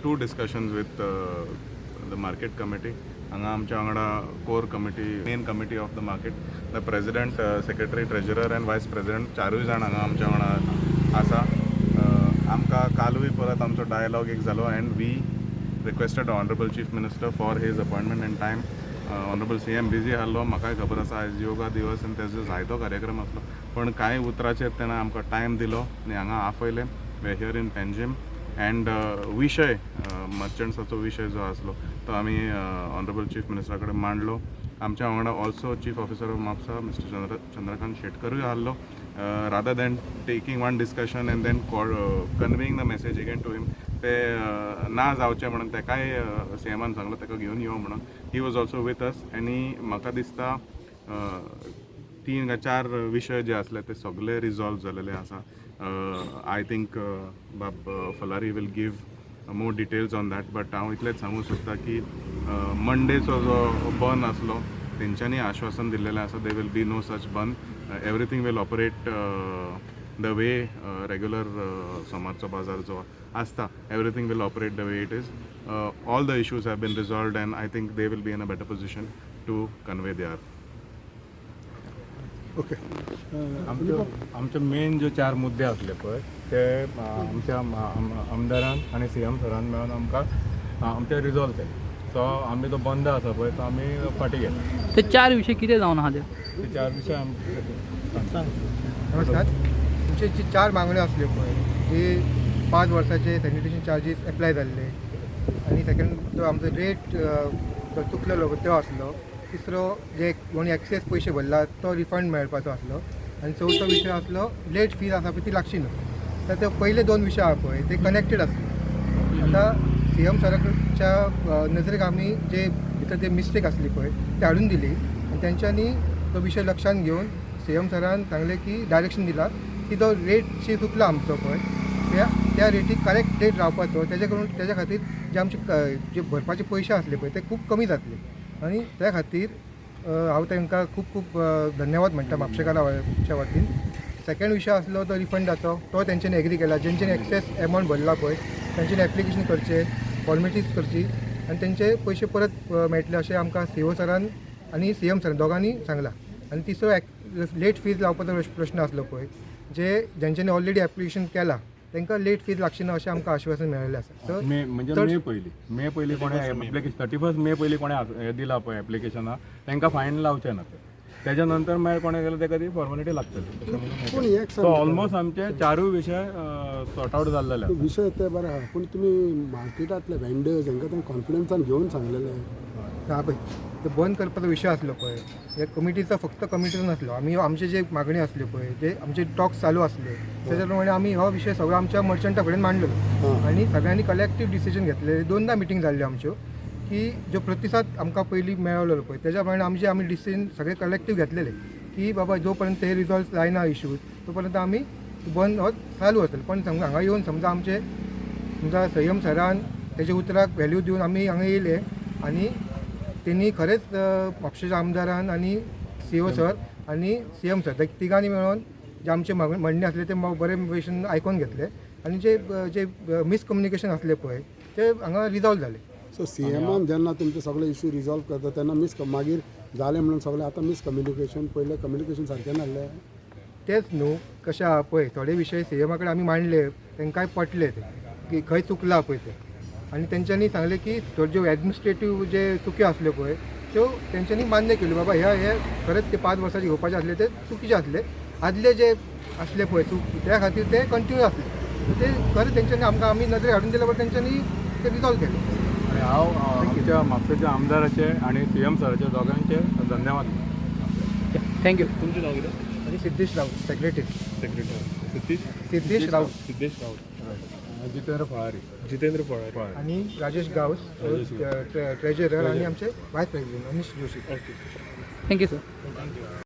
2 discussions with the market committee. हांगा आमच्या वांगडा core committee, main committee of the market, the president, secretary, treasurer end वायस president, 4 जाण हांगा आमच्या वांगडा आसा. आमकां कालूय परत आमचो डायलॉग एक जालो and we requested honourable chief minister for his appointment and time. Honourable CM busy आसलो, म्हाकाय खबर आसा आयज योगा दिवस आनी तेजो जायतो कार्यक्रम आसलो, पण कांय उतराचेर तेणें आमकां टायम दिलो आनी हांगा आपयले. Way here in Panjim end विशय मर्चंट्साचो विशय जो आसलो तो आमी ऑनरेबल चीफ मिनिस्टरा कडेन मांडलो. आमच्या वांगडा also chief officer of Mhapsa mister Chandrakant शेटकरूय आसलो. Rather than taking one discussion and then conveying the message again to him, ते ना जावचें म्हणून तेकाय CMान सांगलो तेका घेवन यो म्हणून. He was also with us आनी म्हाका दिसता 3 काय 4 विशय जे आसले ते सगळे रिजॉल्व जालेले आसा. आय थिंक बाब Falari will give more details on that, but हांव इतलेंच सांगूंक सोदता की मंडेचो जो बंद आसलो तेंच्यांनी आश्वासन दिल्लेलें आसा, दे will B no such bandh. Everything will operate the way regular सोमारचो बाजार जो आसता, everything will operate the way it is. All the issues have been resolved and I think they will be in a better position to convey there. Okay. आमचे main जे 4 मुद्दे असले पळय ते आमच्या आमदारान आणि CM सरान मेळून आमकां आमचे रिजॉल्व केले. सो आमी तो बंद आसा पळय तो आमी फाटी गेले. ते 4 विशय कितें जावन आहा ते? 4 विशय नमस्कार. तुमचे जी 4 मागण्यो असल्यो पळय, जी 5 वर्साचे सॅनिटेशन चार्जीस एप्लाय जाल्ले आनी सेकंड तो आमचो रेट चुकलेलो तो आसलो. तिसरो जे कोणी एक्सेस पयशे भरला तो रिफंड मेळपाचो आसलो आनी चवथो विशय आसलो लेट फीज आसा पळय ती लागची न्हू. तर ते पयले 2 विशय आहा पळय ते कनेक्टेड आसले. आतां CM सराच्या नजरेक आमी जे भितर ते मिस्टेक आसली पळय ती हाडून दिली आनी तेंच्यांनी तो विशय लक्षांत घेवन CM सरान सांगलें की डायरेक्शन दिला की तो रेट चुकला आमचो पळय त्या रेटीक करेक्ट रेट रावपाचो. तेज्या खातीर जे आमचे जे भरपाचे पयशे आसले पळय ते खूब कमी जातले आनी त्या खातीर हांव तांकां खूब खूब धन्यवाद म्हणटा म्हापशेकाराच्या वतीन. सेकंड विशय आसलो तो रिफंडाचो, तो तेंच्यांनी एग्री केला. जेंच्यांनी एक्सेस एमावंट भरला पळय तेंच्यांनी एप्लिकेशन करचें, फॉर्मेलिटीज करची आनी तेंचे पयशे परत मेळटले अशें आमकां CO सरान आनी CM सरान दोगांनी सांगला. आनी तिसरो लेट फीज लावपाचो प्रश्न आसलो पळय, जेंच्यांनी ऑलरेडी एप्लिकेशन केला तांकां लेट फीज लागची ना अशें आमकां आश्वासन मेळिल्लें आसा. मे पयलीं कोणें एप्लिकेशन 31 मे पयलीं कोणें हें दिलां पळय एप्लिकेशनां तांकां फायन लावचें ना. तेज्या नंतर मागीर कोणें गेलो तेका ती फॉर्मेलिटी लागतली. सो ऑलमोस्ट आमचे 4 विशय सॉर्ट आउट जाल्ले विशय ते बरे आहा. पूण तुमी मार्केटांतले वेंडर्स हांकां तें कॉन्फिडन्सान घेवन सांगलेले ना पळय ते बंद करपाचो विशय आसलो पळय, हे कमिटीचो फक्त कमिटीचो नासलो. आमी आमचे जे मागणी आसल्यो पळय जे आमचे टॉक्स चालू आसले तेज्या प्रमाणे आमी हो विशय सगळो आमच्या मर्चंटा कडेन मांडलेलो आनी सगळ्यांनी कलेक्टीव डिसिजन घेतलेले. 2दा मिटींग जाल्ल्यो आमच्यो की जो प्रतिसाद आमकां पयलीं मेळ्ळलो पळय तेज्या प्रमाणे आमी डिसिजन सगळे कलेक्टीव घेतलेले की बाबा जो पर्यंत हे रिजॉल्व जायना इश्यूज तो पर्यंत आमी बंद हो चालू आसतलो. पण हांगा येवन समजा आमचे CM सरान तेजे उतराक व्हॅल्यू दिवन आमी हांगा येयले आनी तेणी खरेंच म्हापशेच्या आमदारान आनी CO सर आनी CM सर तिगांनी मेळोन जे आमचे म्हणणे आसले ते बरे भशेन आयकून घेतले आनी जे मिसकम्युनिकेशन आसले पळय ते हांगा रिजॉल्व जाले. सो CMान जेन्ना तुमचे सगळे इश्यू रिजॉल्व करता तेन्ना मागीर जालें म्हणून सगळें आतां मिसकम्युनिकेशन पयलें कम्युनिकेशन सारकें नासलें तेच न्हू कशें आहा पळय. थोडे विशय CMा कडेन आमी मांडले तांकांय पटले ते की खंय चुकला पळय ते आनी तेंच्यांनी सांगले की ज्यो एडमिनिस्ट्रेटीव जे चुकी आसल्यो पळय त्यो तेंच्यांनी मान्य केल्यो. बाबा हे खरेंच ते 5 वर्साचे घेवपाचे आसले ते चुकीचे आसले. आदले जे आसले पळय त्या खातीर ते कंटिन्यू आसले ते खरें तेंच्यांनी आमी नदरेक हाडून दिले, पण तेंच्यांनी ते रिजॉल्व केले. आनी हांव आमच्या म्हापशेच्या आमदाराचे आणि CM सराचे दोगांचे धन्यवाद. थँक्यू. तुमचें नांव कितें? आणि सिद्धेश राऊत सेक्रेटरी. सिद्धेश राऊत जितेंद्र फळारी आणि राजेश गावस ट्रेजरर आणि आमचे vice president Anish Joshi. Thank you sir.